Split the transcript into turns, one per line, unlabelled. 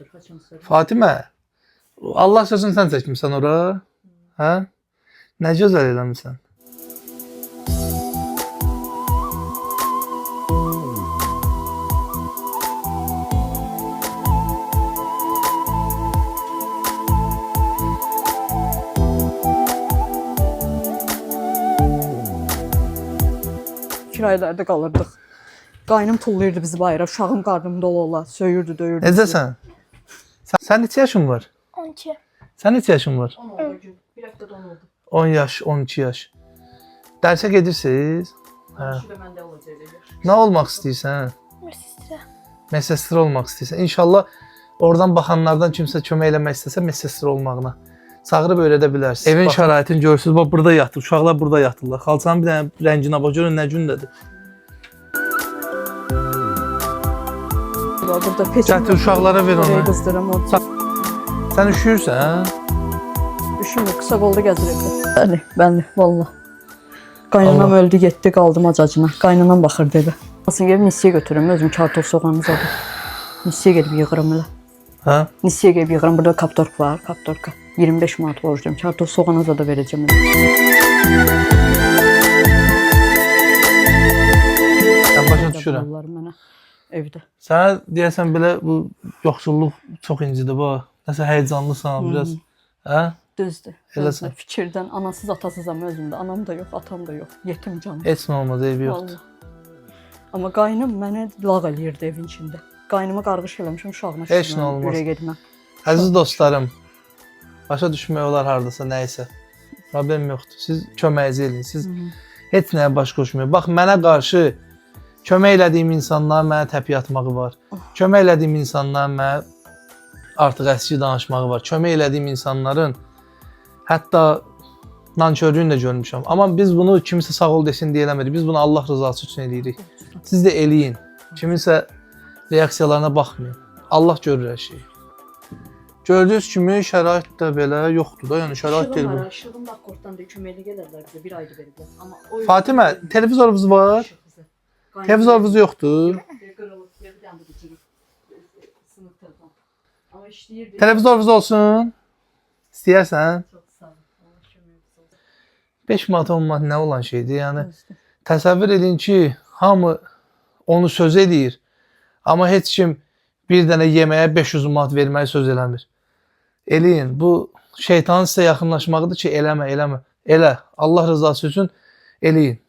götür, haçanı.
Fatimə, Allah sözünü sən çəkmisən ora? Hə? Nə gözəl eləmisən.
Kirayələrdə qalırdıq. Qaynım tullayırdı bizi bayıra. Uşağım qarnım dolu ola. Söyürdü, döyürdü.
Necəsən? Sən neçə yaşın var?
12.
Sən neçə yaşın var?
10 oldu gün. Bir həftədə 10 oldu.
10 yaş, 12 yaş. Dərsə gedirsiniz? Hə.
Şübhə məndə olacaq.
Nə olmaq istəyirsən?
Mesistre.
Mesestre olmaq istəyirsən. İnşallah oradan baxanlardan kimsə kömək eləmək istəsə mesestre olmağına çağırıb öyrədə bilərsiniz. Evin şəraitini görürsünüz. Bax burada yatır. Uşaqlar burada yatırlar. Xalçanın bir dənə rənginə bax görün nə gündədir.
Burada peçin.
Gətir uşaqlara ver onu.
Qızdırım o.
Sən üşüyürsən?
Üşümür, qısa qolda gəzirəm. Bəli, valla. Qaynanam öldü, getdi, qaldım acacına. Qaynanam baxırdı evə. Aslında gelib nisiyə götürürüm, özüm kartof soğanı zadı. Nisiyə gelib yığırım elə.
Hə?
Nisiyə gelib yığırım, burada kaptork var, kaptorka. 25 manat borcluyum, kartof soğanı da verəcəm elə.
Sən başa düşürəm.
Mənə evdə.
Sənə deyəsən belə bu yoxsulluq çox incidir bax. Nəsə həyəcanlısan biraz. Hə?
Düzdür.
Eləsən.
Fikirdən anasız atasızam özümdə. Anam da yox, atam da yox. Yetim canım.
Heç nə olmaz, eybi yoxdur.
Amma qaynım mənə lağ eləyirdi evin içində. Qaynıma qarğış eləmişəm, uşağıma
Heç nə olmaz.
Ürək getməm.
Əziz dostlarım, başa düşmək olar hardasa nəyisə. Problem yoxdur. Siz köməyinizi eləyin. Siz heç nəyə baş qoşmayın. Bax, mənə qarşı kömək elədiyim insanların mənə təpiy atmağı var. Kömək elədiyim insanların mənə artıq əski danışmağı var. Kömək elədiyim insanların hətta nankörlüyünü də görmüşəm. Amma biz bunu kimisə sağ ol desin deyə eləmirik. Biz bunu Allah rızası üçün eləyirik. Siz də eləyin. Kiminsə reaksiyalarına baxmayın. Allah görür hər şeyi. Gördüyünüz kimi şərait də belə yoxdur da. Yəni şərait deyil bu.
İşığım da akkortdan da köməkli gələrlər bizə, bir ayda veriblər. Amma o
Fatimə, televizorunuz var? Televizorunuz yoxdur?
Amma işləyir.
Televizorunuz olsun? İstəyərsən? 5 manat 10 manat nə olan şeydir? Yəni təsəvvür edin ki, hamı onu söz edir. Amma heç kim bir dənə yeməyə 500 manat verməyi söz eləmir. Eləyin. Bu şeytanın sizə yaxınlaşmağıdır ki, eləmə, eləmə. Elə. Allah rızası üçün eləyin.